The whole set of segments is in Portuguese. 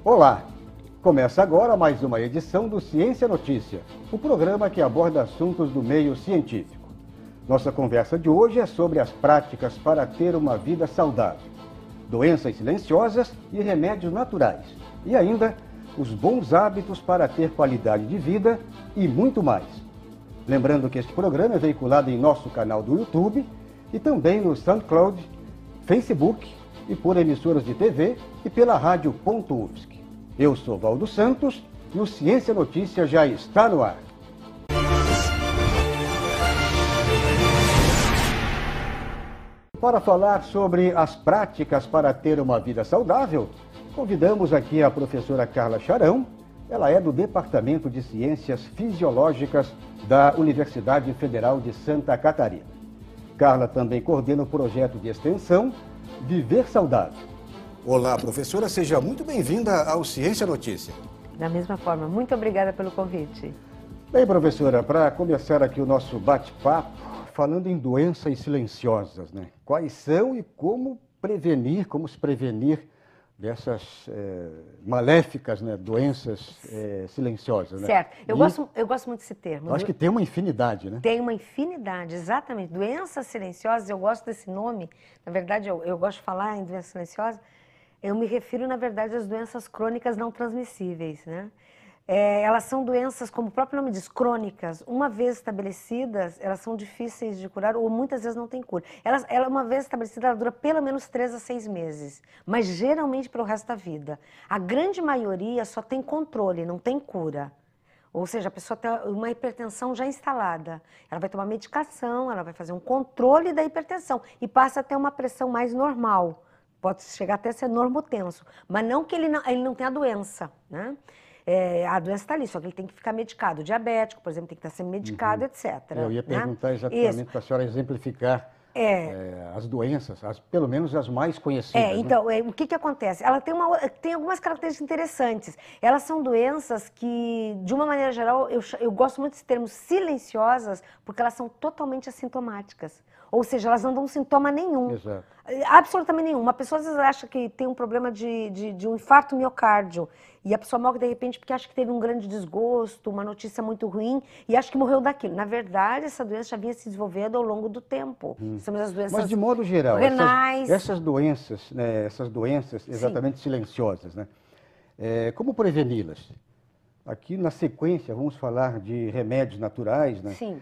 Olá! Começa agora mais uma edição do Ciência Notícia, o programa que aborda assuntos do meio científico. Nossa conversa de hoje é sobre as práticas para ter uma vida saudável, doenças silenciosas e remédios naturais, e ainda os bons hábitos para ter qualidade de vida e muito mais. Lembrando que este programa é veiculado em nosso canal do YouTube e também no SoundCloud, Facebook e por emissoras de TV e pela rádio.ufsc. Eu sou Valdo Santos e o Ciência Notícia já está no ar. Para falar sobre as práticas para ter uma vida saudável, convidamos aqui a professora Carla Charão. Ela é do Departamento de Ciências Fisiológicas da Universidade Federal de Santa Catarina. Carla também coordena o projeto de extensão Viver Saudável. Olá, professora, seja muito bem-vinda ao Ciência Notícia. Da mesma forma, muito obrigada pelo convite. Bem, professora, para começar aqui o nosso bate-papo, falando em doenças silenciosas, né? Quais são e como se prevenir dessas maléficas, né, doenças silenciosas, né? Certo. Eu gosto muito desse termo. Eu acho que tem uma infinidade, né? Tem uma infinidade, exatamente. Doenças silenciosas, eu gosto desse nome. Na verdade, eu gosto de falar em doenças silenciosas. Eu me refiro, na verdade, às doenças crônicas não transmissíveis, né? Elas são doenças, como o próprio nome diz, crônicas. Uma vez estabelecidas, elas são difíceis de curar ou muitas vezes não tem cura. Ela uma vez estabelecida, ela dura pelo menos 3 a 6 meses, mas geralmente para o resto da vida. A grande maioria só tem controle, não tem cura. Ou seja, a pessoa tem uma hipertensão já instalada. Ela vai tomar medicação, ela vai fazer um controle da hipertensão e passa a ter uma pressão mais normal. Pode chegar até a ser normotenso, mas não que ele não tenha a doença, né? A doença está ali, só que ele tem que ficar medicado. O diabético, por exemplo, tem que estar sendo medicado, etc. Eu ia perguntar exatamente para a senhora exemplificar as doenças, pelo menos as mais conhecidas. Então, o que acontece? Ela tem algumas características interessantes. Elas são doenças que, de uma maneira geral, eu gosto muito desse termo silenciosas, porque elas são totalmente assintomáticas. Ou seja, elas não dão sintoma nenhum. Exato. Absolutamente nenhum. Uma pessoa às vezes acha que tem um problema de um infarto miocárdio e a pessoa morre de repente porque acha que teve um grande desgosto, uma notícia muito ruim e acha que morreu daquilo. Na verdade, essa doença já vinha se desenvolvendo ao longo do tempo. São as doenças Mas de modo geral, renais. essas doenças, né, exatamente silenciosas, né? Como preveni-las? Aqui na sequência vamos falar de remédios naturais, né? Sim.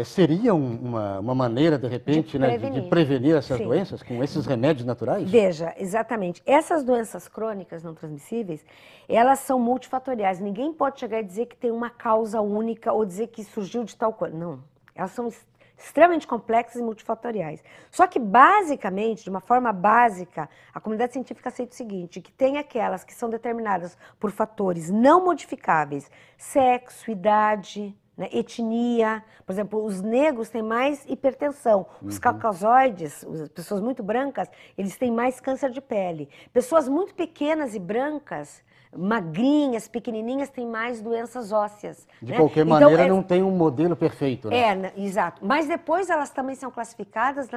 Seria uma maneira, de repente, de prevenir essas doenças com esses remédios naturais? Veja, exatamente. Essas doenças crônicas não transmissíveis, elas são multifatoriais. Ninguém pode chegar e dizer que tem uma causa única ou dizer que surgiu de tal coisa. Não. Elas são extremamente complexas e multifatoriais. Só que, basicamente, de uma forma básica, a comunidade científica aceita o seguinte, que tem aquelas que são determinadas por fatores não modificáveis, sexo, idade, né, etnia. Por exemplo, os negros têm mais hipertensão, os caucasoides, as pessoas muito brancas, eles têm mais câncer de pele. Pessoas muito pequenas e brancas, magrinhas, pequenininhas, têm mais doenças ósseas. De qualquer maneira, não tem um modelo perfeito, né? Exato. Mas depois elas também são classificadas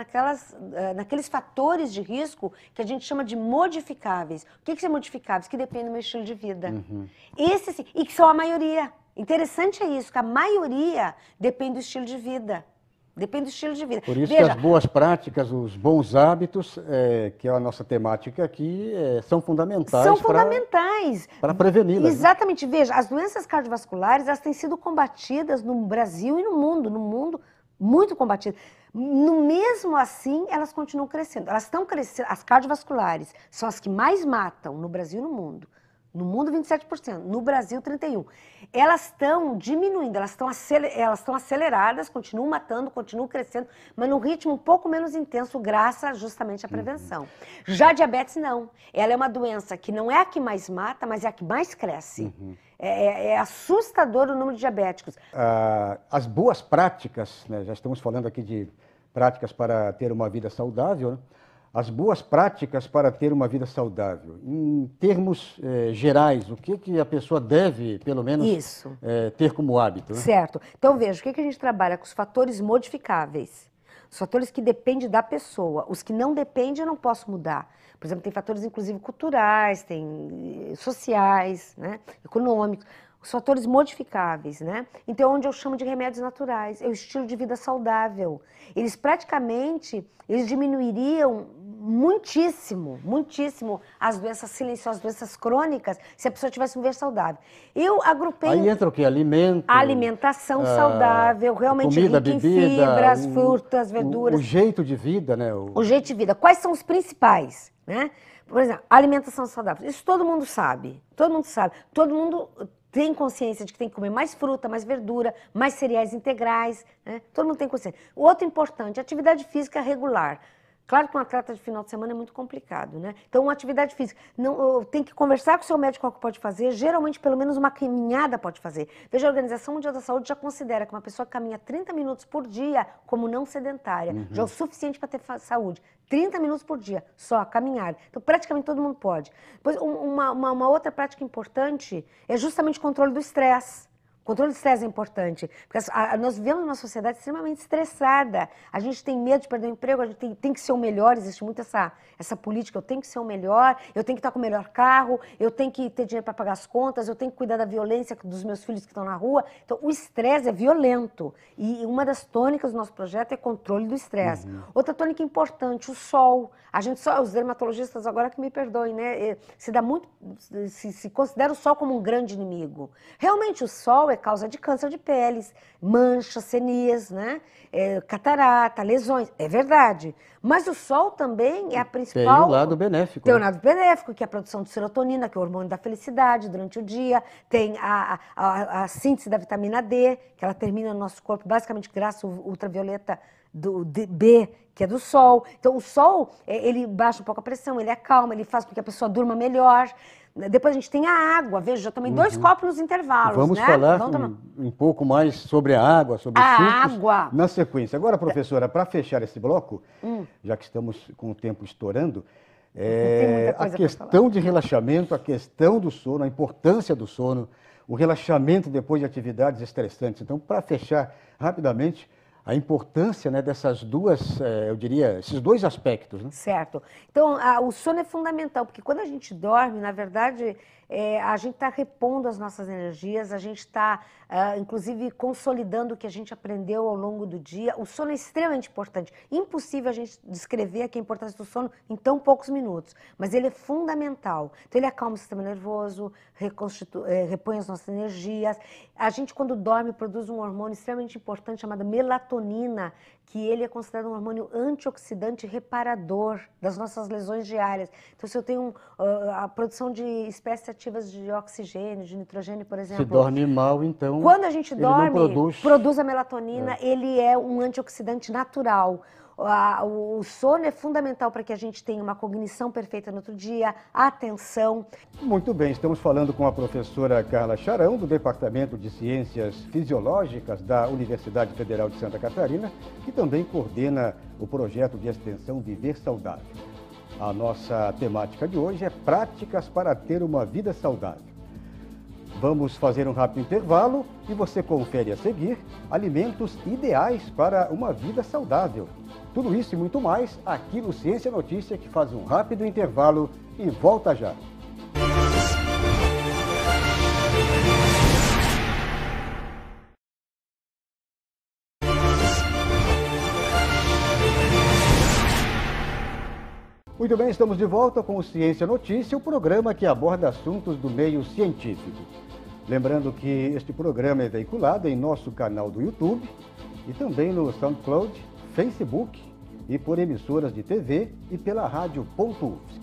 naqueles fatores de risco que a gente chama de modificáveis. O que são modificáveis? Que dependem do meu estilo de vida. Esses, sim, e que são a maioria. Interessante é isso, que a maioria depende do estilo de vida. Depende do estilo de vida. Por isso que as boas práticas, os bons hábitos, que é a nossa temática aqui, são fundamentais. São fundamentais. Para preveni-las. Exatamente. Né? Veja, as doenças cardiovasculares, elas têm sido combatidas no Brasil e no mundo muito combatidas. Mesmo assim, elas continuam crescendo. Elas estão crescendo, as cardiovasculares são as que mais matam no Brasil e no mundo. No mundo, 27%. No Brasil, 31%. Elas estão diminuindo, elas estão aceleradas, continuam matando, continuam crescendo, mas num ritmo um pouco menos intenso, graças justamente à prevenção. Já a diabetes, não. Ela é uma doença que não é a que mais mata, mas é a que mais cresce. É assustador o número de diabéticos. As boas práticas, né, já estamos falando aqui de práticas para ter uma vida saudável, né? As boas práticas para ter uma vida saudável. Em termos gerais, o que a pessoa deve, pelo menos, ter como hábito? Né? Certo. Então, veja, o que a gente trabalha com os fatores modificáveis? Os fatores que dependem da pessoa. Os que não dependem eu não posso mudar. Por exemplo, tem fatores inclusive culturais, tem sociais, né, econômicos. Os fatores modificáveis, né? Então, onde eu chamo de remédios naturais, é o estilo de vida saudável. Eles praticamente, eles diminuiriam muitíssimo, muitíssimo as doenças silenciosas, doenças crônicas, se a pessoa tivesse um viver saudável. Eu agrupei... Aí entra o quê? Alimento? Alimentação saudável, realmente comida, rica em bebida, fibras, frutas, verduras. O jeito de vida, né? O jeito de vida. Quais são os principais, né? Por exemplo, alimentação saudável. Isso todo mundo sabe. Todo mundo sabe. Todo mundo tem consciência de que tem que comer mais fruta, mais verdura, mais cereais integrais, né? Todo mundo tem consciência. O outro importante, atividade física regular. Claro que um atleta de final de semana é muito complicado, né? Então, uma atividade física, não, tem que conversar com o seu médico qual que pode fazer, geralmente pelo menos uma caminhada pode fazer. Veja, a Organização Mundial da Saúde já considera que uma pessoa que caminha 30 minutos por dia como não sedentária, já é o suficiente para ter saúde. 30 minutos por dia, só, caminhar. Então, praticamente todo mundo pode. Depois, uma outra prática importante é justamente o controle do estresse. O controle do estresse é importante, porque nós vivemos numa sociedade extremamente estressada. A gente tem medo de perder o emprego, a gente tem que ser o melhor, existe muito essa política, eu tenho que ser o melhor, eu tenho que estar com o melhor carro, eu tenho que ter dinheiro para pagar as contas, eu tenho que cuidar da violência dos meus filhos que estão na rua. Então, o estresse é violento. E uma das tônicas do nosso projeto é controle do estresse. Outra tônica importante, o sol. A gente só, os dermatologistas agora que me perdoem, né? Se considera o sol como um grande inimigo. Realmente, o sol é causa de câncer de peles, manchas, senias, né? Catarata, lesões, é verdade. Mas o sol também é a principal... Tem um lado benéfico. Tem um lado benéfico, que é a produção de serotonina, que é o hormônio da felicidade durante o dia. Tem a síntese da vitamina D, que ela termina no nosso corpo basicamente graças ao ultravioleta do B, que é do sol. Então, o sol, ele baixa um pouco a pressão, ele acalma, ele faz com que a pessoa durma melhor. Depois a gente tem a água, veja, já tomei 2 copos nos intervalos. Vamos né? falar um pouco mais sobre a água, sobre os sucos água na sequência. Agora, professora, para fechar esse bloco, já que estamos com o tempo estourando, a questão de relaxamento, a questão do sono, a importância do sono, o relaxamento depois de atividades estressantes. Então, para fechar rapidamente, a importância, né, dessas duas, eu diria, esses 2 aspectos. Né? Certo. Então, o sono é fundamental, porque quando a gente dorme, na verdade, a gente está repondo as nossas energias, a gente está, inclusive, consolidando o que a gente aprendeu ao longo do dia. O sono é extremamente importante. Impossível a gente descrever aqui a importância do sono em tão poucos minutos, mas ele é fundamental. Então, ele acalma o sistema nervoso, repõe as nossas energias. A gente, quando dorme, produz um hormônio extremamente importante chamado melatonina, que ele é considerado um hormônio antioxidante reparador das nossas lesões diárias. Então, se eu tenho a produção de espécies ativas de oxigênio, de nitrogênio, por exemplo... Se dorme mal, então... Quando a gente dorme, produz... produz a melatonina, ele é um antioxidante natural. O sono é fundamental para que a gente tenha uma cognição perfeita no outro dia, atenção. Muito bem, estamos falando com a professora Carla Charão, do Departamento de Ciências Fisiológicas da Universidade Federal de Santa Catarina, que também coordena o projeto de extensão Viver Saudável. A nossa temática de hoje é práticas para ter uma vida saudável. Vamos fazer um rápido intervalo e você confere a seguir alimentos ideais para uma vida saudável. Tudo isso e muito mais aqui no Ciência Notícia, que faz um rápido intervalo e volta já. Muito bem, estamos de volta com o Ciência Notícia, o programa que aborda assuntos do meio científico. Lembrando que este programa é veiculado em nosso canal do YouTube e também no SoundCloud, Facebook e por emissoras de TV e pela Rádio.UFSC.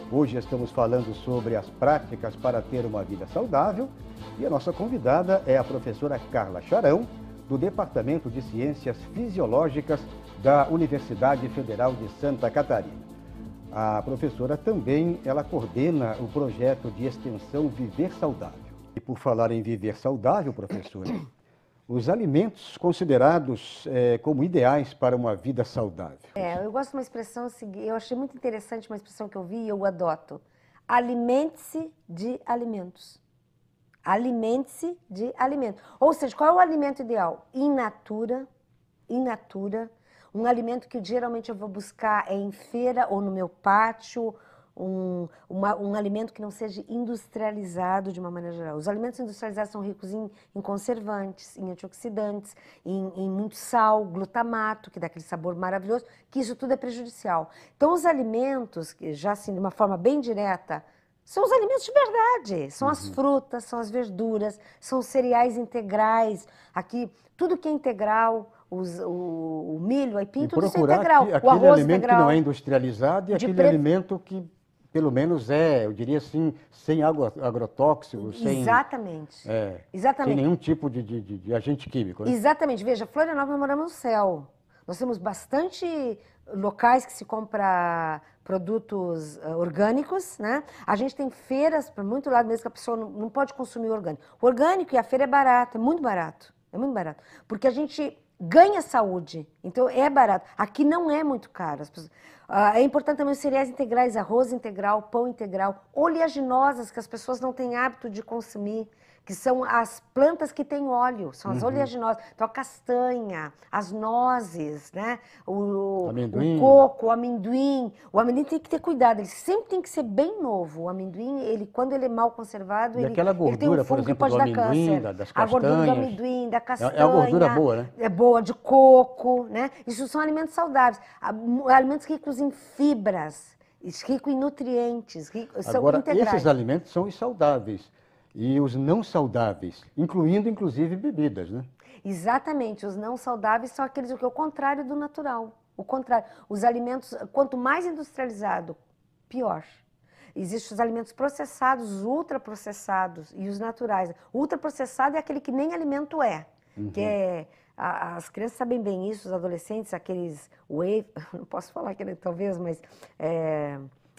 Hoje estamos falando sobre as práticas para ter uma vida saudável e a nossa convidada é a professora Carla Charão, do Departamento de Ciências Fisiológicas da Universidade Federal de Santa Catarina. A professora também, ela coordena o projeto de extensão Viver Saudável. E por falar em viver saudável, professora, os alimentos considerados como ideais para uma vida saudável. Eu gosto de uma expressão, eu achei muito interessante uma expressão que eu vi e eu adoto. Alimente-se de alimentos. Alimente-se de alimentos. Ou seja, qual é o alimento ideal? In natura, Um alimento que geralmente eu vou buscar é em feira ou no meu pátio, um alimento que não seja industrializado de uma maneira geral. Os alimentos industrializados são ricos em conservantes, em antioxidantes, em muito sal, glutamato, que dá aquele sabor maravilhoso, que isso tudo é prejudicial. Então, os alimentos, que já assim, de uma forma bem direta, são os alimentos de verdade, são as frutas, são as verduras, são os cereais integrais. Aqui, tudo que é integral, o milho, o aipim, tudo isso é integral. Aquele o arroz alimento integral. que não é industrializado e aquele alimento que, pelo menos, eu diria assim, sem agrotóxicos, Exatamente. Sem nenhum tipo de agente químico. Né? Exatamente. Veja, Florianópolis nós moramos no céu. Nós temos bastante locais que se compra produtos orgânicos, né? A gente tem feiras para muito lado mesmo que a pessoa não pode consumir orgânico. O orgânico e a feira é barato, é muito barato. É muito barato. Porque a gente ganha saúde, então é barato. Aqui não é muito caro. É importante também os cereais integrais, arroz integral, pão integral, oleaginosas que as pessoas não têm hábito de consumir, que são as plantas que têm óleo, são as oleaginosas. Então a castanha, as nozes, né? O coco, o amendoim. O amendoim tem que ter cuidado, ele sempre tem que ser bem novo. O amendoim, quando ele é mal conservado, ele tem um fungo que pode dar câncer. Das castanhas. A gordura do amendoim, da castanha. É a gordura boa, né? É boa, de coco, né? Isso são alimentos saudáveis. Alimentos ricos em fibras, ricos em nutrientes, são Agora, integrais. esses alimentos são os saudáveis e os não saudáveis, incluindo, inclusive, bebidas, né? Exatamente. Os não saudáveis são aqueles que é o contrário do natural. O contrário. Os alimentos, quanto mais industrializado, pior. Existem os alimentos processados, ultraprocessados e os naturais. O ultraprocessado é aquele que nem alimento é. Que é... As crianças sabem bem isso, os adolescentes, aqueles whey, não posso falar aqui talvez, mas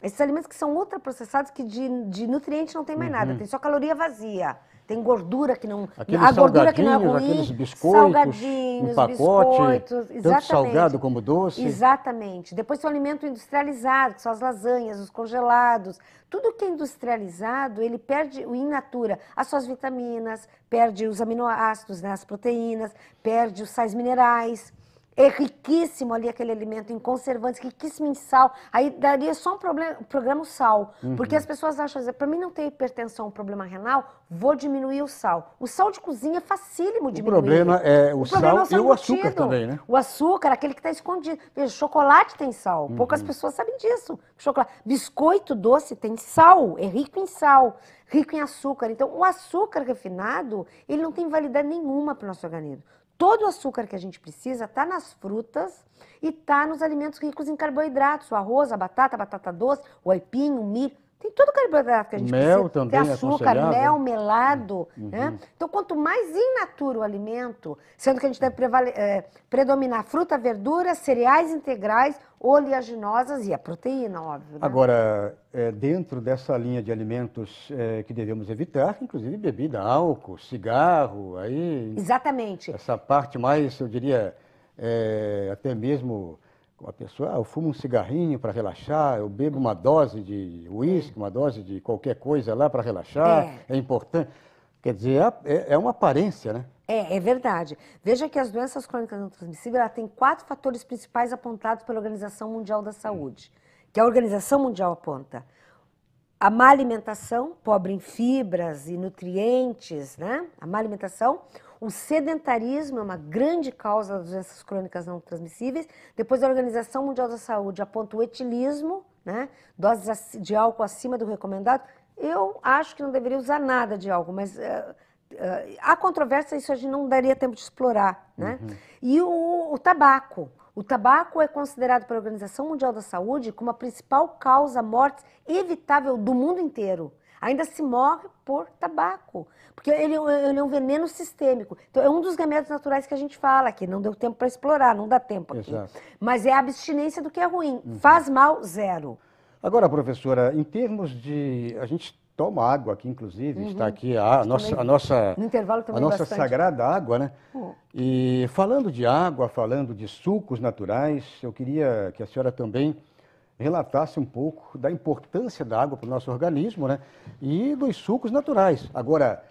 esses alimentos que são ultraprocessados, que de nutriente não tem mais nada, tem só caloria vazia, tem gordura que não... Aqueles gordura que não é ruim, aqueles biscoitos, salgadinhos, em pacote, biscoitos, tanto salgado como doce. Exatamente. Depois tem o alimento industrializado, que são as lasanhas, os congelados. Tudo que é industrializado, ele perde o in natura, as suas vitaminas, perde os aminoácidos, né, as proteínas, perde os sais minerais. É riquíssimo ali aquele alimento em conservantes, riquíssimo em sal. Aí daria só um programa o sal. Porque as pessoas acham, para mim não ter hipertensão, um problema renal, vou diminuir o sal. O sal de cozinha é facílimo diminuir. O problema é o sal e o açúcar também, né? O açúcar, aquele que está escondido. Veja, chocolate tem sal. Poucas pessoas sabem disso. Chocolate. Biscoito doce tem sal, é rico em sal, rico em açúcar. Então, o açúcar refinado, ele não tem validade nenhuma para o nosso organismo. Todo o açúcar que a gente precisa está nas frutas e está nos alimentos ricos em carboidratos. O arroz, a batata doce, o aipim, o milho. Tem todo o carboidrato que a gente mel precisa. Também tem açúcar, mel, melado. Né? Então, quanto mais in natura o alimento, sendo que a gente deve predominar fruta, verdura, cereais integrais, oleaginosas e a proteína, óbvio. Né? Agora, dentro dessa linha de alimentos que devemos evitar, inclusive bebida, álcool, cigarro, aí... Exatamente. Essa parte mais, eu diria, até mesmo... A pessoa, eu fumo um cigarrinho para relaxar, eu bebo uma dose de uísque, uma dose de qualquer coisa lá para relaxar, é importante. Quer dizer, é uma aparência, né? É verdade. Veja que as doenças crônicas não transmissíveis ela tem 4 fatores principais apontados pela Organização Mundial da Saúde, que a Organização Mundial aponta. A má alimentação, pobre em fibras e nutrientes, né? A má alimentação. O sedentarismo é uma grande causa das doenças crônicas não transmissíveis. Depois a Organização Mundial da Saúde aponta o etilismo, né? Doses de álcool acima do recomendado. Eu acho que não deveria usar nada de álcool, mas há controvérsia, isso a gente não daria tempo de explorar, né? E o tabaco. O tabaco é considerado pela Organização Mundial da Saúde como a principal causa morte evitável do mundo inteiro. Ainda se morre por tabaco, porque ele é um veneno sistêmico. Então, é um dos remédios naturais que a gente fala aqui, não deu tempo para explorar, não dá tempo aqui. Exato. Mas é a abstinência do que é ruim. Faz mal, zero. Agora, professora, em termos de... A gente toma água aqui, inclusive, está aqui a nossa no intervalo também a nossa bastante. Sagrada água, né? E falando de água, falando de sucos naturais, eu queria que a senhora também relatasse um pouco da importância da água para o nosso organismo, né? E dos sucos naturais. Agora,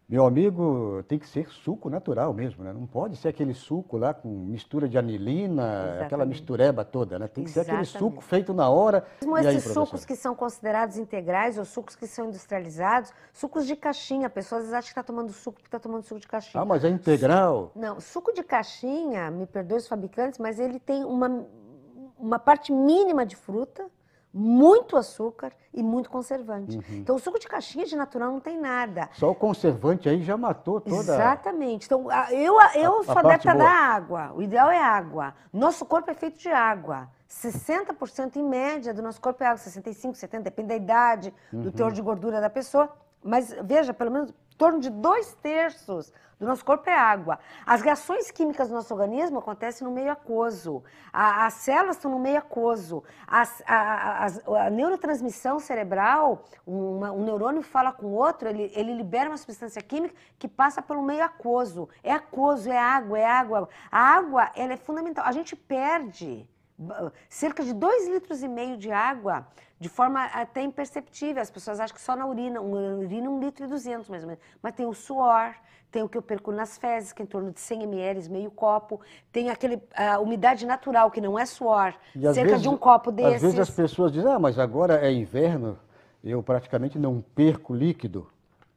Meu amigo, tem que ser suco natural mesmo, né? Não pode ser aquele suco lá com mistura de anilina, aquela Exatamente. mistureba toda, né? Tem que ser aquele suco Exatamente. feito na hora. Mesmo E aí, esses professor? sucos que são considerados integrais ou sucos que são industrializados, sucos de caixinha, a pessoa às vezes acha que está tomando suco porque está tomando suco de caixinha. Ah, mas é integral? Não, suco de caixinha, me perdoe os fabricantes, mas ele tem uma parte mínima de fruta, muito açúcar e muito conservante. Então, o suco de caixinha de natural não tem nada. Só o conservante aí já matou toda. Exatamente. Então, eu sou parte adepta boa. da água. O ideal é água. Nosso corpo é feito de água. 60% em média do nosso corpo é água, 65, 70, depende da idade, do teor de gordura da pessoa. Mas veja, pelo menos em torno de 2/3 do nosso corpo é água. As reações químicas do nosso organismo acontecem no meio aquoso. As células estão no meio aquoso. A neurotransmissão cerebral, um neurônio fala com o outro, ele libera uma substância química que passa pelo meio aquoso. É aquoso, é água, é água. A água, ela é fundamental. A gente perde cerca de 2,5 litros de água de forma até imperceptível. As pessoas acham que só na urina, 1,2 litros mais ou menos. Mas tem o suor, tem o que eu perco nas fezes, que é em torno de 100 ml, meio copo. Tem a umidade natural, que não é suor, cerca de um copo desses. Às vezes as pessoas dizem, ah, mas agora é inverno, eu praticamente não perco líquido.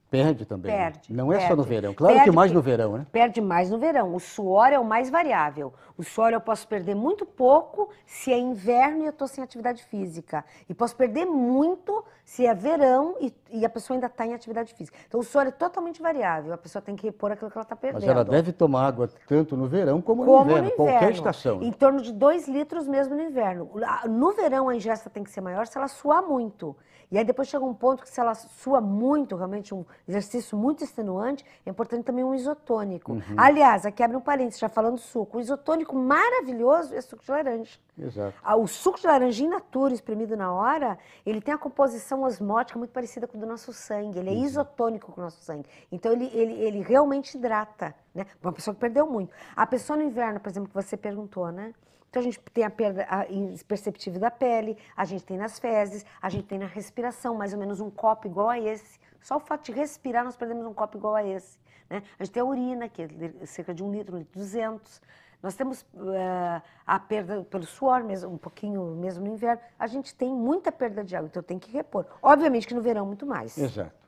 Perde também. Perde. Não é perde. só no verão. Claro Perde que mais no verão, né? Perde mais no verão. O suor é o mais variável. O suor eu posso perder muito pouco se é inverno e eu estou sem atividade física. E posso perder muito se é verão e a pessoa ainda está em atividade física. Então o suor é totalmente variável. A pessoa tem que repor aquilo que ela está perdendo. Mas ela deve tomar água tanto no verão como no inverno, qualquer estação. Em torno de 2 litros mesmo no inverno. No verão a ingesta tem que ser maior se ela suar muito. E aí depois chega um ponto que se ela sua muito, realmente um exercício muito extenuante, é importante também um isotônico. Aliás, aqui abre um parênteses, já falando suco. O isotônico maravilhoso é suco de laranja. Exato. O suco de laranja in natura, espremido na hora, ele tem a composição osmótica muito parecida com o do nosso sangue. Ele é isotônico com o nosso sangue. Então, ele realmente hidrata, né? Uma pessoa que perdeu muito. A pessoa no inverno, por exemplo, que você perguntou, né? Então, a gente tem a perda imperceptível da pele, a gente tem nas fezes, a gente tem na respiração, mais ou menos um copo igual a esse. Só o fato de respirar, nós perdemos um copo igual a esse, né? A gente tem a urina, que é cerca de 1 litro, 1,2 litros. Nós temos a perda pelo suor, mesmo, um pouquinho mesmo no inverno. A gente tem muita perda de água, então tem que repor. Obviamente que no verão, muito mais. Exato.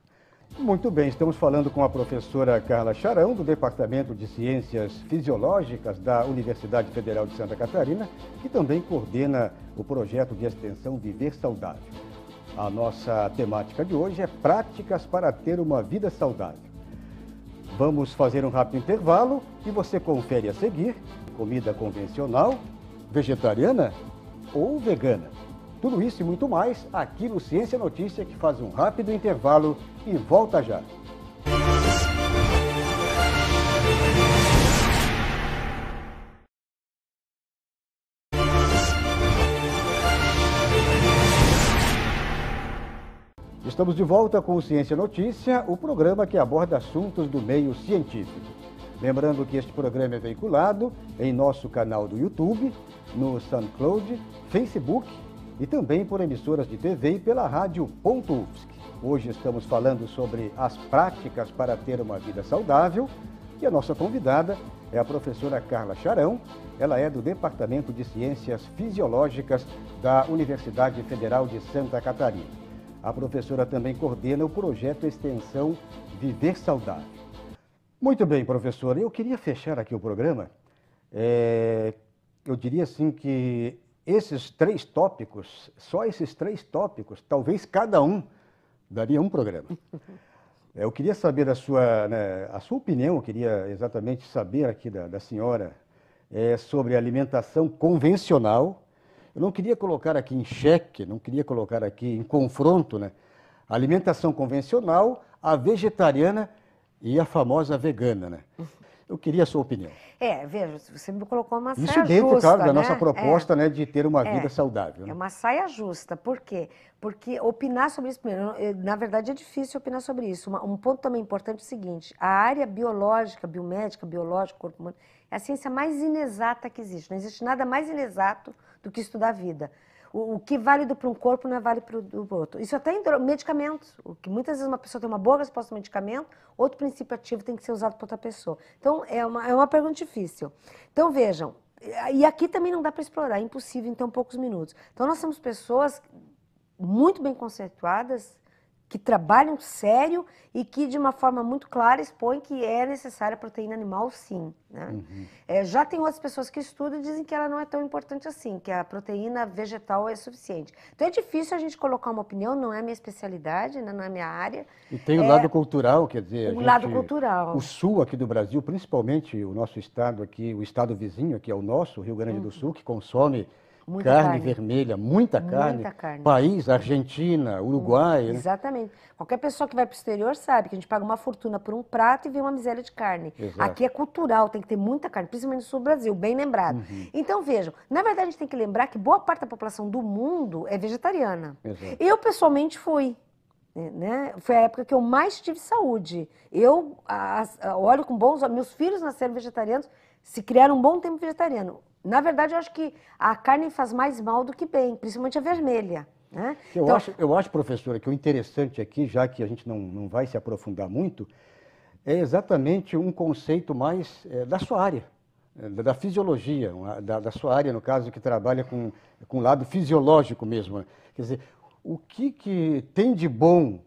Muito bem, estamos falando com a professora Carla Charão, do Departamento de Ciências Fisiológicas da Universidade Federal de Santa Catarina, que também coordena o projeto de extensão Viver Saudável. A nossa temática de hoje é práticas para ter uma vida saudável. Vamos fazer um rápido intervalo e você confere a seguir comida convencional, vegetariana ou vegana. Tudo isso e muito mais aqui no Ciência Notícia, que faz um rápido intervalo e volta já. Estamos de volta com o Ciência Notícia, o programa que aborda assuntos do meio científico. Lembrando que este programa é veiculado em nosso canal do YouTube, no SoundCloud, Facebook e também por emissoras de TV e pela rádio .ufsc. Hoje estamos falando sobre as práticas para ter uma vida saudável e a nossa convidada é a professora Carla Charão. Ela é do Departamento de Ciências Fisiológicas da Universidade Federal de Santa Catarina. A professora também coordena o projeto Extensão Viver Saudável. Muito bem, professora, eu queria fechar aqui o programa. Eu diria assim que esses 3 tópicos, só esses 3 tópicos, talvez cada um daria um programa. Eu queria saber a sua opinião, eu queria exatamente saber aqui da senhora sobre alimentação convencional. Eu não queria colocar aqui em xeque, não queria colocar aqui em confronto, né? A alimentação convencional, a vegetariana e a famosa vegana, né? Eu queria a sua opinião. Veja, você me colocou uma saia justa. Isso dentro, justa, claro, da né? nossa proposta, né, de ter uma vida saudável. Né? É uma saia justa. Por quê? Porque opinar sobre isso, primeiro, na verdade é difícil opinar sobre isso. Um ponto também importante é o seguinte, a área biológica, biomédica, biológica, corpo humano, é a ciência mais inexata que existe. Não existe nada mais inexato do que estudar a vida. O que é válido para um corpo não é válido para o outro. Isso até em medicamentos. O que muitas vezes uma pessoa tem uma boa resposta ao medicamento, outro princípio ativo tem que ser usado por outra pessoa. Então, é uma pergunta difícil. Então, vejam, e aqui também não dá para explorar, é impossível em tão poucos minutos. Então, nós temos pessoas muito bem conceituadas, que trabalham sério e que, de uma forma muito clara, expõem que é necessária a proteína animal, sim. Né? Já tem outras pessoas que estudam e dizem que ela não é tão importante assim, que a proteína vegetal é suficiente. Então é difícil a gente colocar uma opinião, não é minha especialidade, né? Não é minha área. E tem o lado cultural, quer dizer... lado cultural. O sul aqui do Brasil, principalmente o nosso estado aqui, o estado vizinho aqui é o nosso, Rio Grande do Sul, que consome... Muita carne vermelha, muita carne. País, Argentina, Uruguai. Exatamente. Né? Qualquer pessoa que vai para o exterior sabe que a gente paga uma fortuna por um prato e vê uma miséria de carne. Exato. Aqui é cultural, tem que ter muita carne, principalmente no sul do Brasil, bem lembrado. Então, vejam, na verdade a gente tem que lembrar que boa parte da população do mundo é vegetariana. Exato. Eu, pessoalmente, fui. Né? Foi a época que eu mais tive saúde. Eu olho com bons olhos. Meus filhos nasceram vegetarianos, se criaram um bom tempo vegetariano. Na verdade, eu acho que a carne faz mais mal do que bem, principalmente a vermelha. Né? Eu acho, professora, que o interessante aqui, já que a gente não vai se aprofundar muito, é exatamente um conceito mais da sua área, da fisiologia, da sua área, no caso, que trabalha com o lado fisiológico mesmo. Quer dizer, o que tem de bom,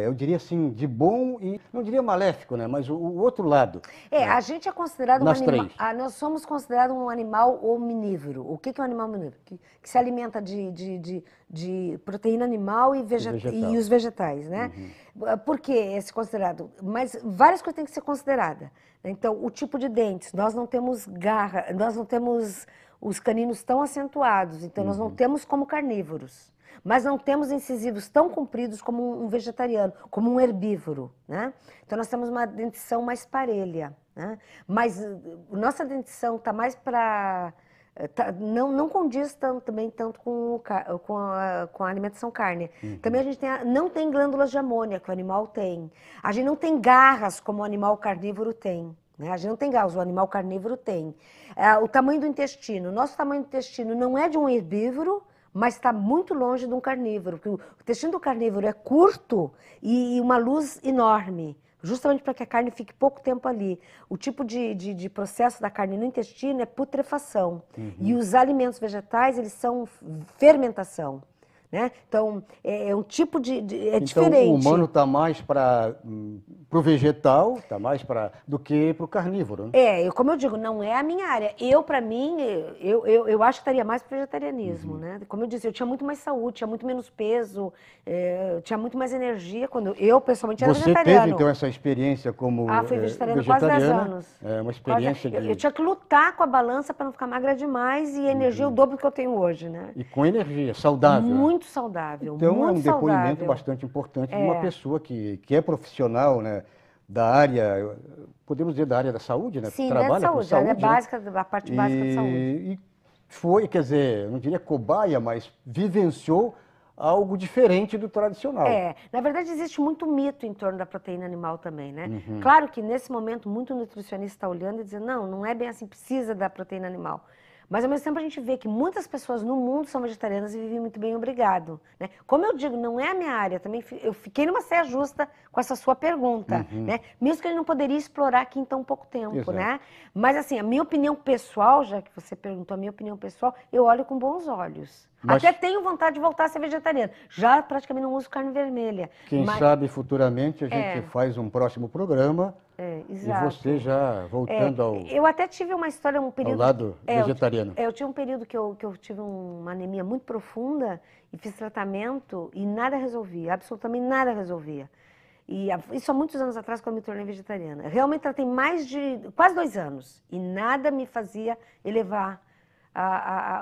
eu diria assim, de bom e, não diria maléfico, né? Mas o outro lado. A gente é considerado um animal. Três. Nós somos considerados um animal omnívoro. O que é um animal omnívoro? Que se alimenta de proteína animal e os vegetais, né? Por que é considerado? Mas várias coisas têm que ser consideradas. Então, o tipo de dentes. Nós não temos garra, nós não temos os caninos tão acentuados, então nós não temos como carnívoros. Mas não temos incisivos tão compridos como um vegetariano, como um herbívoro, né? Então nós temos uma dentição mais parelha, né? Mas nossa dentição está mais para... não condiz tanto com a alimentação carne. Também a gente não tem glândulas de amônia, que o animal tem. A gente não tem garras, como o animal carnívoro tem. Né? A gente não tem garras, o animal carnívoro tem. O tamanho do intestino. Nosso tamanho do intestino não é de um herbívoro, mas está muito longe de um carnívoro, porque o intestino do carnívoro é curto e uma luz enorme, justamente para que a carne fique pouco tempo ali. O tipo de processo da carne no intestino é putrefação. E os alimentos vegetais, eles são fermentação. Né? Então, é um tipo é diferente. Então, o humano está mais para o vegetal, do que para o carnívoro. Né? Como eu digo, não é a minha área. Para mim, eu acho que estaria mais para o vegetarianismo. Né? Como eu disse, eu tinha muito mais saúde, tinha muito menos peso, tinha muito mais energia quando eu pessoalmente era vegetariano. Você teve, então, essa experiência como fui vegetariana quase 10 anos. É uma experiência eu tinha que lutar com a balança para não ficar magra demais e energia o dobro que eu tenho hoje. Né? E com energia, saudável. Muito saudável, então, muito é um depoimento bastante importante de uma pessoa que é profissional, né, da área, podemos dizer da área da saúde, né? Sim, trabalha da saúde, com saúde, a área básica, a parte básica da saúde. E foi, quer dizer, eu não diria cobaia, mas vivenciou algo diferente do tradicional. Na verdade existe muito mito em torno da proteína animal também, né? Claro que nesse momento muito nutricionista está olhando e dizendo, não é bem assim, precisa da proteína animal. Mas, ao mesmo tempo, a gente vê que muitas pessoas no mundo são vegetarianas e vivem muito bem, obrigado. Né? Como eu digo, não é a minha área, também eu fiquei numa saia justa com essa sua pergunta, né? Mesmo que ele não poderia explorar aqui em tão pouco tempo, né? Mas, assim, a minha opinião pessoal, já que você perguntou a minha opinião pessoal, eu olho com bons olhos. Até tenho vontade de voltar a ser vegetariana. Já praticamente não uso carne vermelha. Quem sabe futuramente a gente faz um próximo programa. Exato. E você já voltando ao... Eu até tive uma história, um período... Ao lado vegetariano. Eu tive um período que eu tive uma anemia muito profunda e fiz tratamento e nada resolvia, absolutamente nada resolvia. E isso há muitos anos atrás, quando eu me tornei vegetariana. Realmente tratei mais de quase 2 anos e nada me fazia elevar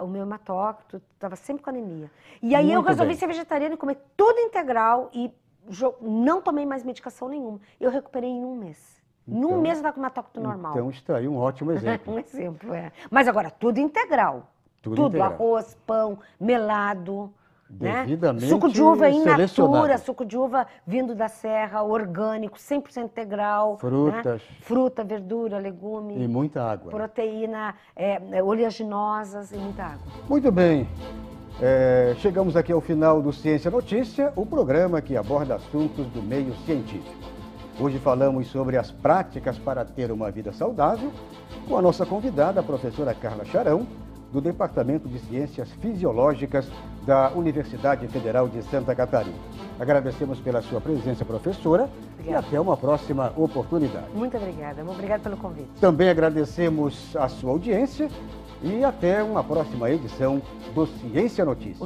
o meu hematócrito, estava sempre com anemia. E aí eu resolvi ser vegetariana e comer tudo integral e não tomei mais medicação nenhuma. Eu recuperei em 1 mês. Em 1 mês eu estava com hematócrito normal. Então está aí um ótimo exemplo. Um exemplo, Mas agora, tudo integral. Tudo integral. Arroz, pão, melado. Devidamente né? Suco de uva in selecionado. natura, suco de uva vindo da serra, orgânico, 100% integral. Frutas. Né? Fruta, verdura, legume. E muita água. Proteína, oleaginosas e muita água. Muito bem. Chegamos aqui ao final do Ciência Notícia, o programa que aborda assuntos do meio científico. Hoje falamos sobre as práticas para ter uma vida saudável, com a nossa convidada, a professora Carla Charão, do Departamento de Ciências Fisiológicas da Universidade Federal de Santa Catarina. Agradecemos pela sua presença, professora, e até uma próxima oportunidade. Muito obrigada. Obrigada pelo convite. Também agradecemos a sua audiência e até uma próxima edição do Ciência Notícia.